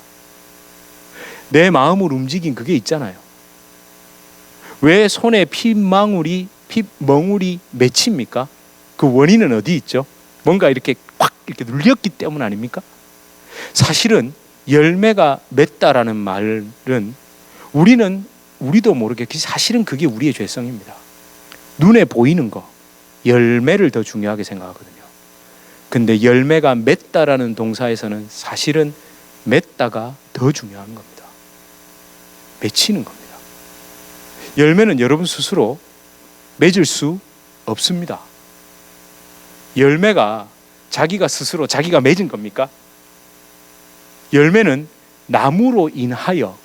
내 마음을 움직인 그게 있잖아요. 왜 손에 핏멍울이 맺힙니까? 그 원인은 어디 있죠? 뭔가 이렇게 확 이렇게 눌렸기 때문 아닙니까? 사실은 열매가 맺다라는 말은 우리도 모르게 사실은 그게 우리의 죄성입니다. 눈에 보이는 거, 열매를 더 중요하게 생각하거든요. 근데 열매가 맺다라는 동사에서는 사실은 맺다가 더 중요한 겁니다. 맺히는 겁니다. 열매는 여러분 스스로 맺을 수 없습니다. 열매가 자기가 스스로 자기가 맺은 겁니까? 열매는 나무로 인하여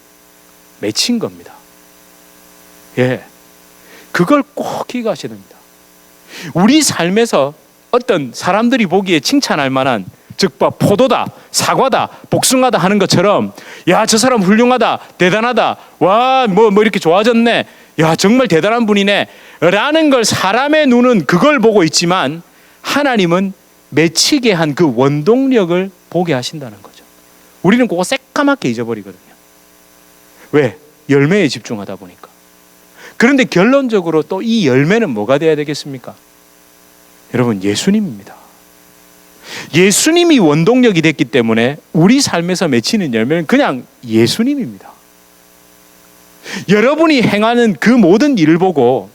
맺힌 겁니다. 예, 그걸 꼭 기억하셔야 됩니다. 우리 삶에서 어떤 사람들이 보기에 칭찬할 만한, 즉 포도다, 사과다, 복숭아다 하는 것처럼, 야, 저 사람 훌륭하다, 대단하다, 와, 뭐 이렇게 좋아졌네, 야, 정말 대단한 분이네 라는 걸 사람의 눈은 그걸 보고 있지만 하나님은 맺히게 한 그 원동력을 보게 하신다는 거죠. 우리는 그거 새까맣게 잊어버리거든요. 왜? 열매에 집중하다 보니까. 그런데 결론적으로 또 이 열매는 뭐가 돼야 되겠습니까? 여러분, 예수님입니다. 예수님이 원동력이 됐기 때문에 우리 삶에서 맺히는 열매는 그냥 예수님입니다. 여러분이 행하는 그 모든 일을 보고,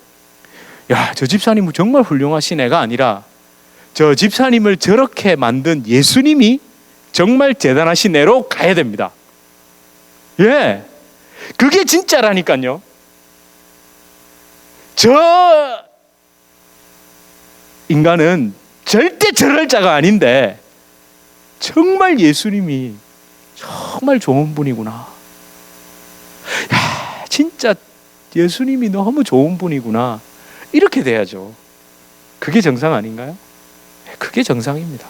야, 저 집사님은 정말 훌륭하신 애가 아니라 저 집사님을 저렇게 만든 예수님이 정말 대단하시네로 가야 됩니다. 예, 그게 진짜라니까요. 저 인간은 절대 저럴 자가 아닌데 정말 예수님이 정말 좋은 분이구나. 야, 진짜 예수님이 너무 좋은 분이구나. 이렇게 돼야죠. 그게 정상 아닌가요? 그게 정상입니다.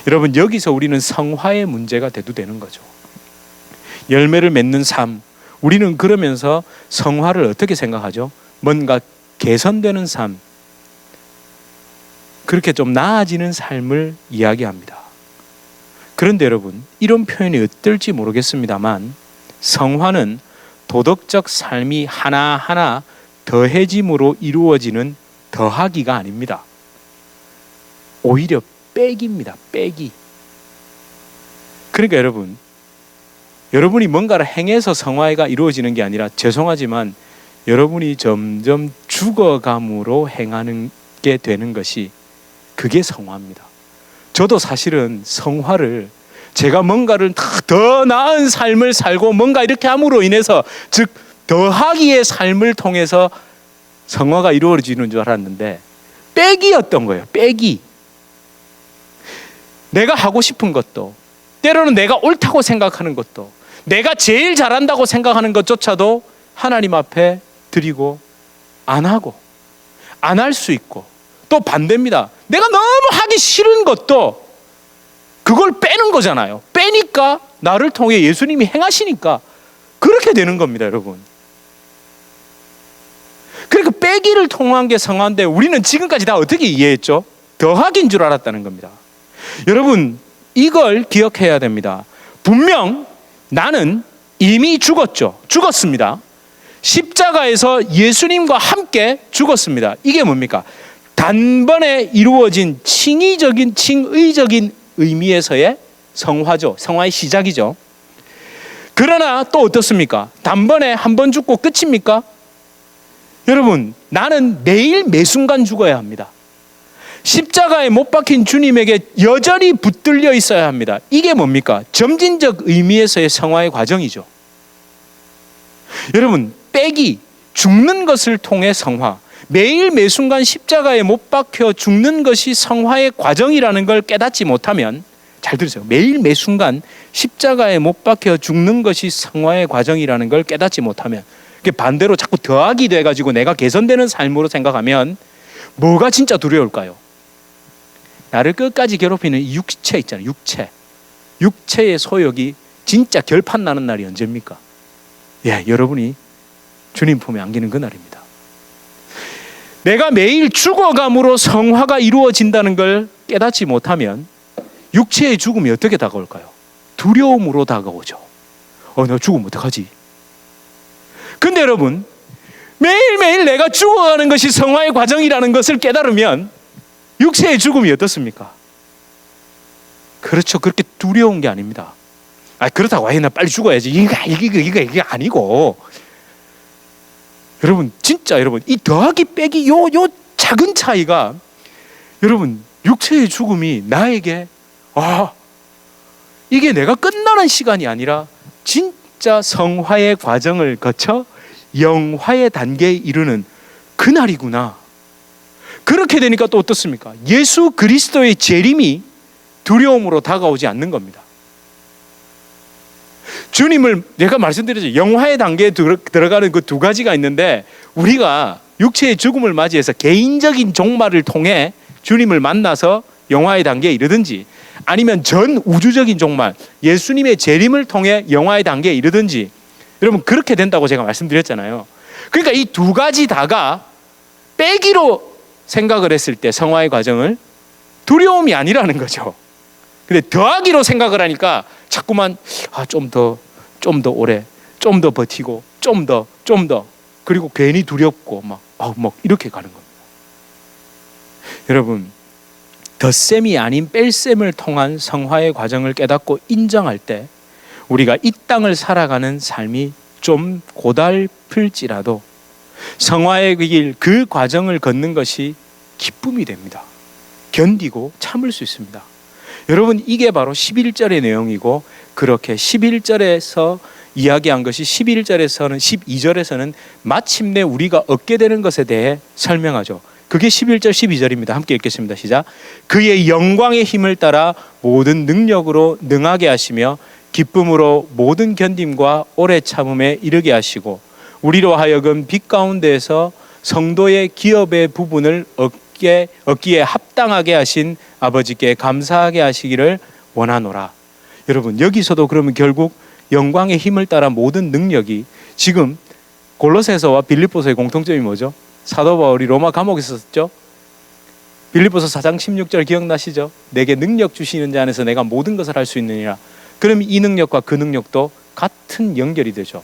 여러분, 여기서 우리는 성화의 문제가 대두되는 거죠. 열매를 맺는 삶, 우리는 그러면서 성화를 어떻게 생각하죠? 뭔가 개선되는 삶, 그렇게 좀 나아지는 삶을 이야기합니다. 그런데 여러분, 이런 표현이 어떨지 모르겠습니다만 성화는 도덕적 삶이 하나하나 더해짐으로 이루어지는 더하기가 아닙니다. 오히려 빼기입니다. 빼기. 그러니까 여러분이 뭔가를 행해서 성화가 이루어지는 게 아니라, 죄송하지만 여러분이 점점 죽어감으로 행하는 게 되는 것이, 그게 성화입니다. 저도 사실은 성화를, 제가 뭔가를 더 나은 삶을 살고 뭔가 이렇게 함으로 인해서, 즉 더하기의 삶을 통해서 성화가 이루어지는 줄 알았는데 빼기였던 거예요. 빼기. 내가 하고 싶은 것도, 때로는 내가 옳다고 생각하는 것도, 내가 제일 잘한다고 생각하는 것조차도 하나님 앞에 드리고 안 하고, 안 할 수 있고, 또 반대입니다. 내가 너무 하기 싫은 것도 그걸 빼는 거잖아요. 빼니까 나를 통해 예수님이 행하시니까 그렇게 되는 겁니다, 여러분. 그러니까 빼기를 통한 게 성화인데, 우리는 지금까지 다 어떻게 이해했죠? 더하기인 줄 알았다는 겁니다. 여러분, 이걸 기억해야 됩니다. 분명 나는 이미 죽었습니다. 십자가에서 예수님과 함께 죽었습니다. 이게 뭡니까? 단번에 이루어진 칭의적인 의미에서의 성화죠. 성화의 시작이죠. 그러나 또 어떻습니까? 단번에 한 번 죽고 끝입니까? 여러분, 나는 매일 매순간 죽어야 합니다. 십자가에 못 박힌 주님에게 여전히 붙들려 있어야 합니다. 이게 뭡니까? 점진적 의미에서의 성화의 과정이죠. 여러분, 빼기, 죽는 것을 통해 성화, 매일 매순간 십자가에 못 박혀 죽는 것이 성화의 과정이라는 걸 깨닫지 못하면, 잘 들으세요. 매일 매순간 십자가에 못 박혀 죽는 것이 성화의 과정이라는 걸 깨닫지 못하면, 반대로 자꾸 더하기 돼가지고 내가 개선되는 삶으로 생각하면 뭐가 진짜 두려울까요? 나를 끝까지 괴롭히는 이 육체 있잖아요. 육체의 소욕이 진짜 결판 나는 날이 언제입니까? 예, 여러분이 주님 품에 안기는 그날입니다. 내가 매일 죽어감으로 성화가 이루어진다는 걸 깨닫지 못하면 육체의 죽음이 어떻게 다가올까요? 두려움으로 다가오죠. 나 죽으면 어떡하지? 근데 여러분, 매일매일 내가 죽어가는 것이 성화의 과정이라는 것을 깨달으면 육체의 죽음이 어떻습니까? 그렇죠. 그렇게 두려운 게 아닙니다. 그렇다고 나 빨리 죽어야지, 이게 아니고, 여러분, 진짜 여러분, 이 더하기 빼기 요 작은 차이가, 여러분, 육체의 죽음이 나에게 이게 내가 끝나는 시간이 아니라 진짜 성화의 과정을 거쳐 영화의 단계에 이르는 그날이구나. 그렇게 되니까 또 어떻습니까? 예수 그리스도의 재림이 두려움으로 다가오지 않는 겁니다. 주님을, 내가 말씀드렸죠. 영화의 단계에 들어가는 그 두 가지가 있는데, 우리가 육체의 죽음을 맞이해서 개인적인 종말을 통해 주님을 만나서 영화의 단계에 이르든지, 아니면 전 우주적인 종말, 예수님의 재림을 통해 영화의 단계에 이르든지, 여러분 그렇게 된다고 제가 말씀드렸잖아요. 그러니까 이 두 가지 다가 빼기로 생각을 했을 때 성화의 과정을 두려움이 아니라는 거죠. 근데 더하기로 생각을 하니까 자꾸만 좀 더 오래, 좀 더 버티고, 좀 더, 그리고 괜히 두렵고 막 이렇게 가는 겁니다. 여러분, 덧셈이 아닌 뺄셈을 통한 성화의 과정을 깨닫고 인정할 때, 우리가 이 땅을 살아가는 삶이 좀 고달플지라도 성화의 길, 그 과정을 걷는 것이 기쁨이 됩니다. 견디고 참을 수 있습니다. 여러분, 이게 바로 11절의 내용이고, 그렇게 11절에서 이야기한 것이 11절에서는 12절에서는 마침내 우리가 얻게 되는 것에 대해 설명하죠. 그게 11절 12절입니다. 함께 읽겠습니다. 시작. 그의 영광의 힘을 따라 모든 능력으로 능하게 하시며 기쁨으로 모든 견딤과 오래 참음에 이르게 하시고 우리로 하여금 빛 가운데에서 성도의 기업의 부분을 얻기에 합당하게 하신 아버지께 감사하게 하시기를 원하노라. 여러분, 여기서도 그러면 결국 영광의 힘을 따라 모든 능력이, 지금 골로새서와 빌립보서의 공통점이 뭐죠? 사도 바울이 로마 감옥에 있었죠. 빌립보서 4장 16절 기억나시죠? 내게 능력 주시는 자 안에서 내가 모든 것을 할 수 있느니라. 그럼 이 능력과 그 능력도 같은 연결이 되죠.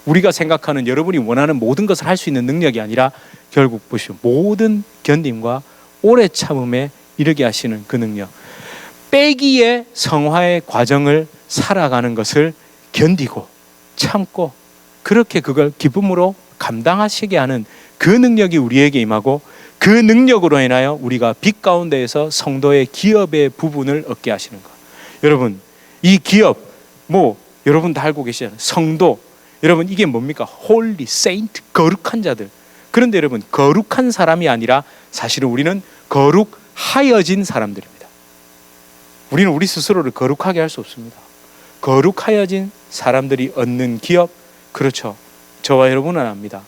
우리가 생각하는, 여러분이 원하는 모든 것을 할 수 있는 능력이 아니라 결국 보시오, 모든 견딤과 오래 참음에 이르게 하시는 그 능력, 빼기의 성화의 과정을 살아가는 것을 견디고 참고 그렇게 그걸 기쁨으로 감당하시게 하는 그 능력이 우리에게 임하고, 그 능력으로 인하여 우리가 빛 가운데에서 성도의 기업의 부분을 얻게 하시는 것. 여러분, 이 기업, 여러분 다 알고 계시잖아요. 성도, 여러분 이게 뭡니까? 홀리, 세인트, 거룩한 자들. 그런데 여러분, 거룩한 사람이 아니라 사실은 우리는 거룩하여진 사람들입니다. 우리는 우리 스스로를 거룩하게 할 수 없습니다. 거룩하여진 사람들이 얻는 기업, 그렇죠. 저와 여러분은 압니다.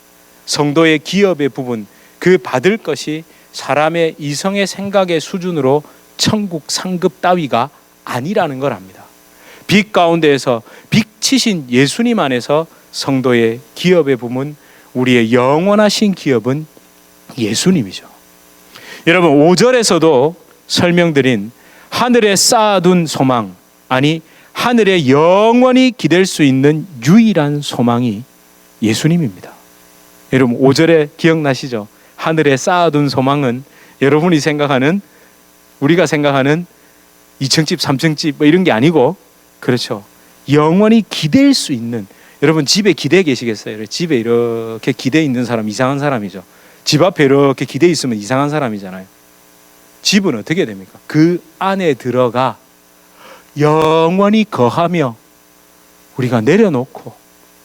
성도의 기업의 부분, 그 받을 것이 사람의 이성의 생각의 수준으로 천국 상급 따위가 아니라는 걸 압니다. 빛 가운데에서 빛이신 예수님 안에서 성도의 기업의 부분, 우리의 영원하신 기업은 예수님이죠. 여러분, 5절에서도 설명드린 하늘에 쌓아둔 소망, 아니 하늘에 영원히 기댈 수 있는 유일한 소망이 예수님입니다. 여러분, 5절에 기억나시죠? 하늘에 쌓아둔 소망은 여러분이 생각하는, 우리가 생각하는 2층집, 3층집 이런 게 아니고, 그렇죠, 영원히 기댈 수 있는, 여러분 집에 기대 계시겠어요? 집에 이렇게 기대 있는 사람 이상한 사람이죠. 집 앞에 이렇게 기대 있으면 이상한 사람이잖아요. 집은 어떻게 됩니까? 그 안에 들어가 영원히 거하며 우리가 내려놓고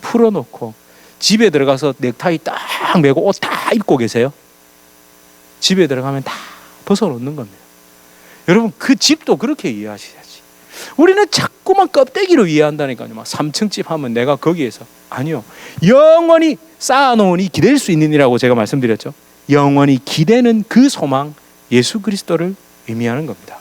풀어놓고, 집에 들어가서 넥타이 딱 매고 옷 다 입고 계세요? 집에 들어가면 다 벗어놓는 겁니다. 여러분, 그 집도 그렇게 이해하셔야지. 우리는 자꾸만 껍데기로 이해한다니까요. 막 3층 집 하면 내가 거기에서, 아니요, 영원히 쌓아놓으니 기댈 수 있느니라고 제가 말씀드렸죠. 영원히 기대는 그 소망, 예수 그리스도를 의미하는 겁니다.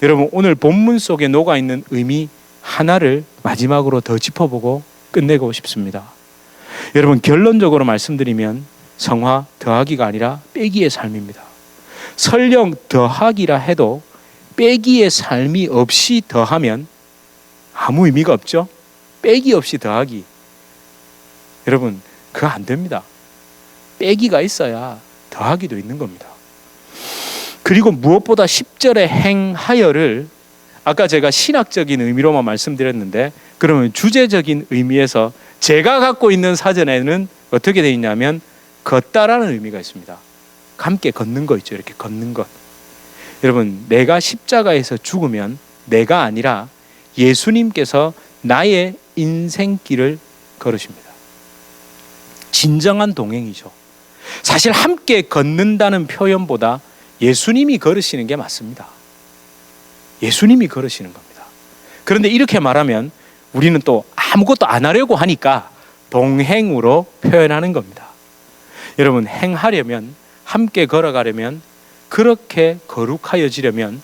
여러분, 오늘 본문 속에 녹아있는 의미 하나를 마지막으로 더 짚어보고 끝내고 싶습니다. 여러분, 결론적으로 말씀드리면 성화 더하기가 아니라 빼기의 삶입니다. 설령 더하기라 해도 빼기의 삶이 없이 더하면 아무 의미가 없죠. 빼기 없이 더하기, 여러분 그거 안 됩니다. 빼기가 있어야 더하기도 있는 겁니다. 그리고 무엇보다 10절의 행하여를 아까 제가 신학적인 의미로만 말씀드렸는데, 그러면 주제적인 의미에서 제가 갖고 있는 사전에는 어떻게 되어 있냐면 걷다라는 의미가 있습니다. 함께 걷는 거 있죠. 이렇게 걷는 것. 여러분, 내가 십자가에서 죽으면 내가 아니라 예수님께서 나의 인생길을 걸으십니다. 진정한 동행이죠. 사실 함께 걷는다는 표현보다 예수님이 걸으시는 게 맞습니다. 예수님이 걸으시는 겁니다. 그런데 이렇게 말하면 우리는 또 아무것도 안 하려고 하니까 동행으로 표현하는 겁니다. 여러분, 행하려면, 함께 걸어가려면, 그렇게 거룩하여지려면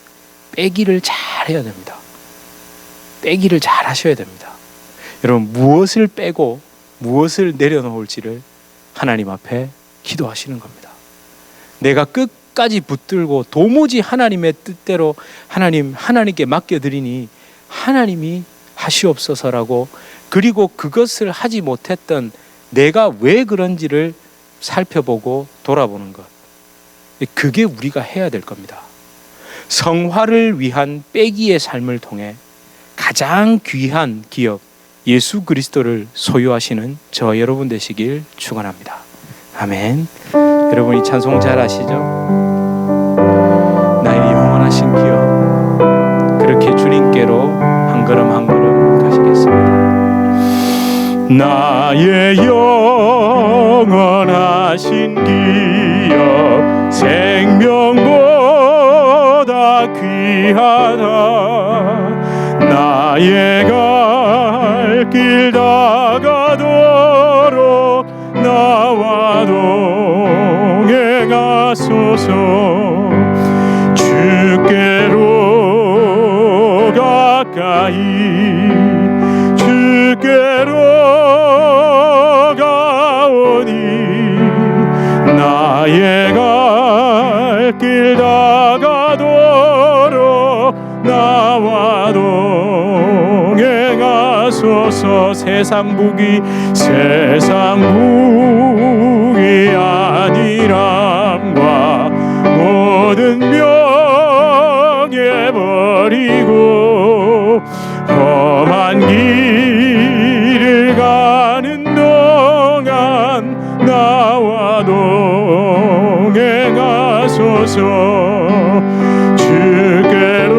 빼기를 잘 해야 됩니다. 빼기를 잘 하셔야 됩니다. 여러분, 무엇을 빼고 무엇을 내려놓을지를 하나님 앞에 기도하시는 겁니다. 내가 끝까지 붙들고 도무지 하나님의 뜻대로 하나님께 맡겨드리니 하나님이 하시옵소서라고, 그리고 그것을 하지 못했던 내가 왜 그런지를 살펴보고 돌아보는 것, 그게 우리가 해야 될 겁니다. 성화를 위한 빼기의 삶을 통해 가장 귀한 기업 예수 그리스도를 소유하시는 저와 여러분 되시길 축원합니다. 아멘. 여러분, 이 찬송 잘 아시죠? 나의 행하신 기억, 그렇게 주님께로 한 걸음 한 걸음 가시겠습니다. 나의 영원하신 기억, 생명보다 귀하다. 나의 갈 길 다가도록 나와 동행하소서. 주께로 가까이, 주께로 가오니 나의 갈 길 다가도록 나와 동행하소서. 세상 북이 아니람과 모든 명예 버리고 험한 길을 가는 동안 나와 동행하소서. 주께로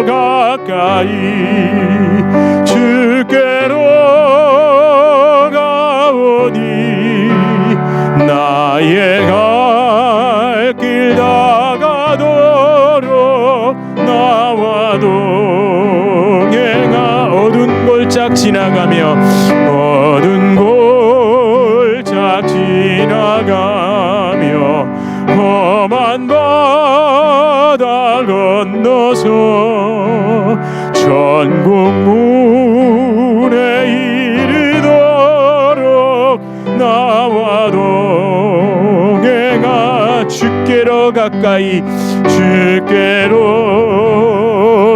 가까이, 주께로 가오니 나의 갈 길 다가도록 나와 동행하. 어두운 골짝 지나가며, 어두운 골짝 지나가며 험한 바다 건너서 천국 문에 이르도록 나와 동행하. 주께로 가까이, 주께로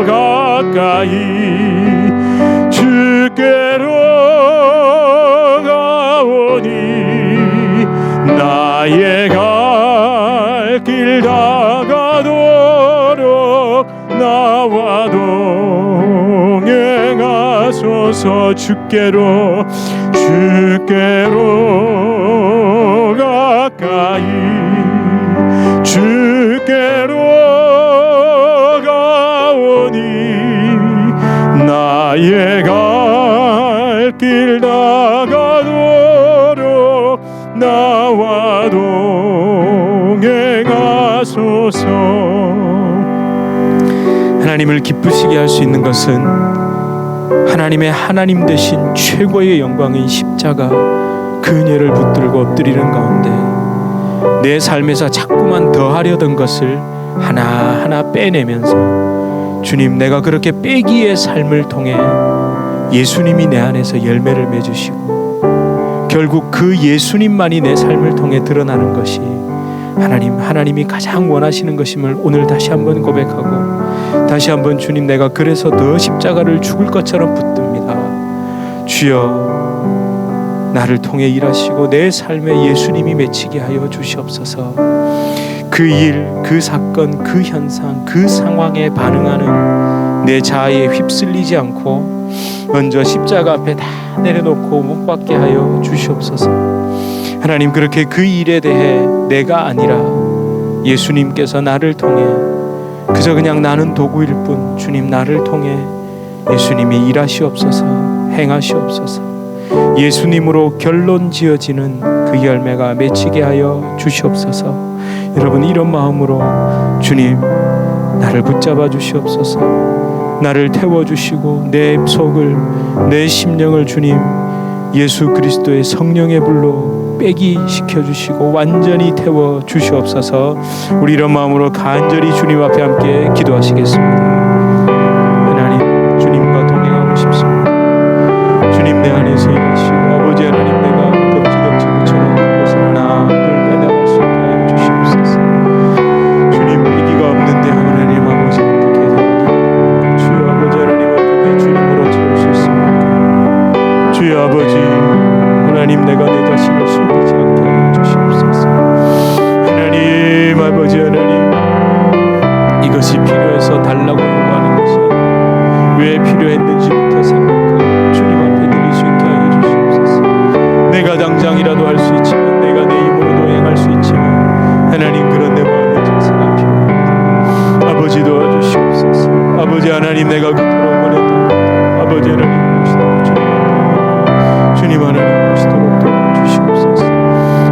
가까이, 주께로 가오니 나의 갈 길 다가도록 나와 동행하소서. 주께로, 주께로 가까이, 주께로 가오니 나의 갈 길 다가도록 나와 동행하소서. 하나님을 기쁘시게 할 수 있는 것은 하나님의 하나님 되신 최고의 영광인 십자가 그 은혜를 붙들고 엎드리는 가운데 내 삶에서 자꾸만 더하려던 것을 하나하나 빼내면서, 주님, 내가 그렇게 빼기의 삶을 통해 예수님이 내 안에서 열매를 맺으시고 결국 그 예수님만이 내 삶을 통해 드러나는 것이 하나님이 가장 원하시는 것임을 오늘 다시 한번 고백하고, 다시 한번 주님, 내가 그래서 더 십자가를 죽을 것처럼 붙듭니다. 주여, 나를 통해 일하시고 내 삶에 예수님이 맺히게 하여 주시옵소서. 그 일, 그 사건, 그 현상, 그 상황에 반응하는 내 자아에 휩쓸리지 않고 먼저 십자가 앞에 다 내려놓고 못 받게 하여 주시옵소서. 하나님, 그렇게 그 일에 대해 내가 아니라 예수님께서 나를 통해, 그저 그냥 나는 도구일 뿐, 주님, 나를 통해 예수님이 일하시옵소서, 행하시옵소서. 예수님으로 결론 지어지는 그 열매가 맺히게 하여 주시옵소서. 여러분, 이런 마음으로 주님, 나를 붙잡아 주시옵소서. 나를 태워주시고 내 속을, 내 심령을 주님 예수 그리스도의 성령의 불로 빼기 시켜주시고 완전히 태워 주시옵소서. 우리 이런 마음으로 간절히 주님 앞에 함께 기도하시겠습니다. 하나님, 주님과 동행하고 싶습니다. 주님, 내 안에서 일하시고 아버지 하나님, 내가 덕지덕지 붙여놓은 것을 하나 둘 빼내갈 수 있게 하여 주시옵소서. 주님, 위기가 없는데 하나님 아버지 어떻게 해야 주여 아버지 하나님, 어떻게 주님으로 채울 수 있습니까? 주여 아버지 하나님, 내가 내 자신을 숨기지 않게 하여 주시옵소서. 하나님 아버지 하나님, 이것이 필요해서 달라고 요구하는 것이 아니라 왜 필요했는지부터 생각하고 주님 앞에 드릴 수 있게 하여 주시옵소서. 내가 당장이라도 할 수 있지만, 내가 내 힘으로도 행할 수 있지만, 하나님, 그런 내 마음의 자세가 필요합니다. 아버지 하나님, 내가 그토록 원했던 아버지 하나님 오시도록 주님 하나님 오시도록 도와주시옵소서.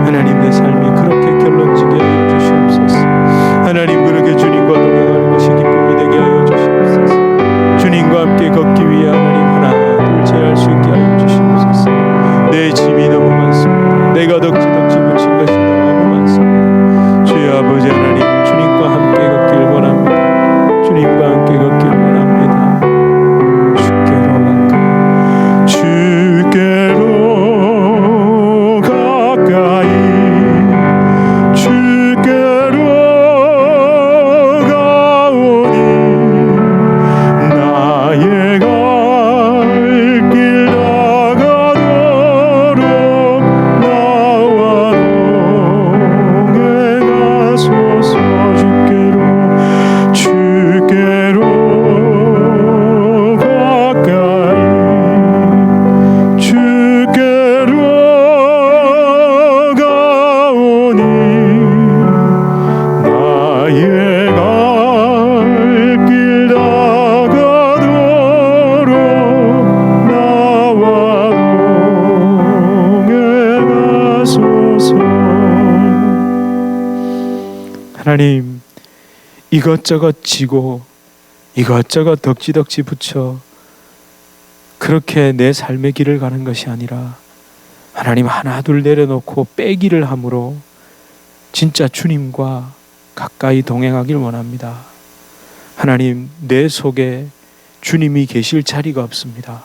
하나님, 내 삶이 그렇게 결론지게 하여 주시옵소서. 하나님, 그렇게 주님과 동행하는 것이 기쁨이 되게 하여 주시옵소서. 주님과 함께 걷기 위해 하나님 하나 둘 제할 수 있게 하여 주시옵소서. 내 짐이 너무 많습니다. 내가 덕지덕지 붙인 것이 너무 많습니다. 주여 아버지 하나님, 주님과 함께 걷길 원합니다. 주님과 함께 걷길 원합니다. 주께로 가까이, 주께로 가오니 나의 갈 길 다가도록 나와 동행하소서. 주께로 가까이, 주께로 가오니 나의 갈 길 다가도록 나와 동행하소서. 하나님, 이것저것 지고 이것저것 덕지덕지 붙여 그렇게 내 삶의 길을 가는 것이 아니라 하나님, 하나 둘 내려놓고 빼기를 함으로 진짜 주님과 가까이 동행하길 원합니다. 하나님, 내 속에 주님이 계실 자리가 없습니다.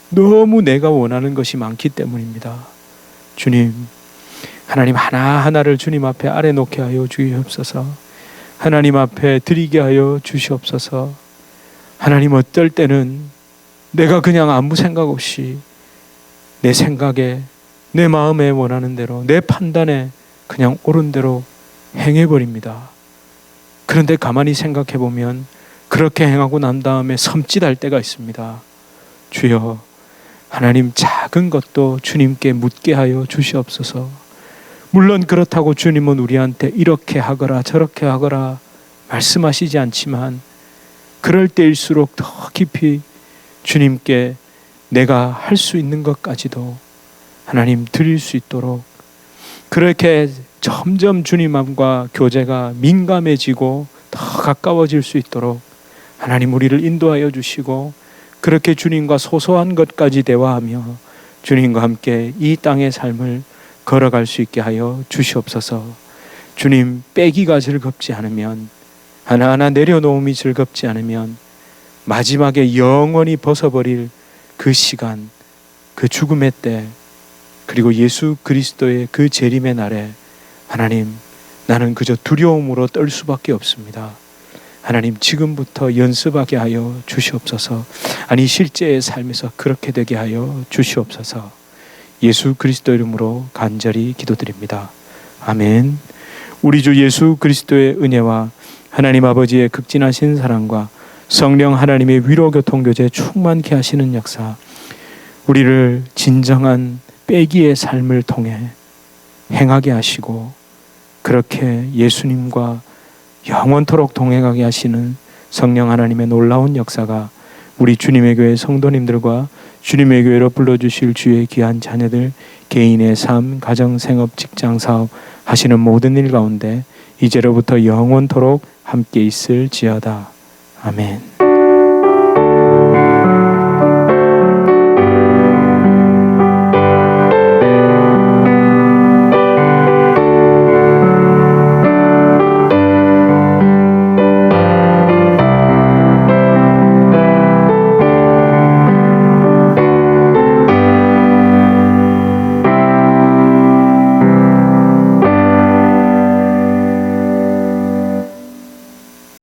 너무 내가 원하는 것이 많기 때문입니다. 주님, 하나님, 하나하나를 주님 앞에 아래놓게 하여 주시옵소서. 하나님 앞에 드리게 하여 주시옵소서. 하나님, 어떨 때는 내가 그냥 아무 생각 없이 내 생각에, 내 마음에 원하는 대로, 내 판단에 그냥 옳은 대로 행해버립니다. 그런데 가만히 생각해 보면 그렇게 행하고 난 다음에 섬찟할 때가 있습니다. 주여, 하나님, 작은 것도 주님께 묻게 하여 주시옵소서. 물론 그렇다고 주님은 우리한테 이렇게 하거라 저렇게 하거라 말씀하시지 않지만, 그럴 때일수록 더 깊이 주님께 내가 할 수 있는 것까지도 하나님 드릴 수 있도록, 그렇게 점점 주님과 교제가 민감해지고 더 가까워질 수 있도록 하나님 우리를 인도하여 주시고, 그렇게 주님과 소소한 것까지 대화하며 주님과 함께 이 땅의 삶을 걸어갈 수 있게 하여 주시옵소서. 주님, 빼기가 즐겁지 않으면, 하나하나 내려놓음이 즐겁지 않으면 마지막에 영원히 벗어버릴 그 시간, 그 죽음의 때, 그리고 예수 그리스도의 그 재림의 날에 하나님, 나는 그저 두려움으로 떨 수밖에 없습니다. 하나님, 지금부터 연습하게 하여 주시옵소서. 아니, 실제의 삶에서 그렇게 되게 하여 주시옵소서. 예수 그리스도 이름으로 간절히 기도드립니다. 아멘. 우리 주 예수 그리스도의 은혜와 하나님 아버지의 극진하신 사랑과 성령 하나님의 위로 교통 교제 충만케 하시는 역사, 우리를 진정한 빼기의 삶을 통해 행하게 하시고, 그렇게 예수님과 영원토록 동행하게 하시는 성령 하나님의 놀라운 역사가 우리 주님의 교회 성도님들과 주님의 교회로 불러주실 주의 귀한 자녀들 개인의 삶, 가정, 생업, 직장, 사업 하시는 모든 일 가운데 이제로부터 영원토록 함께 있을지어다. 아멘.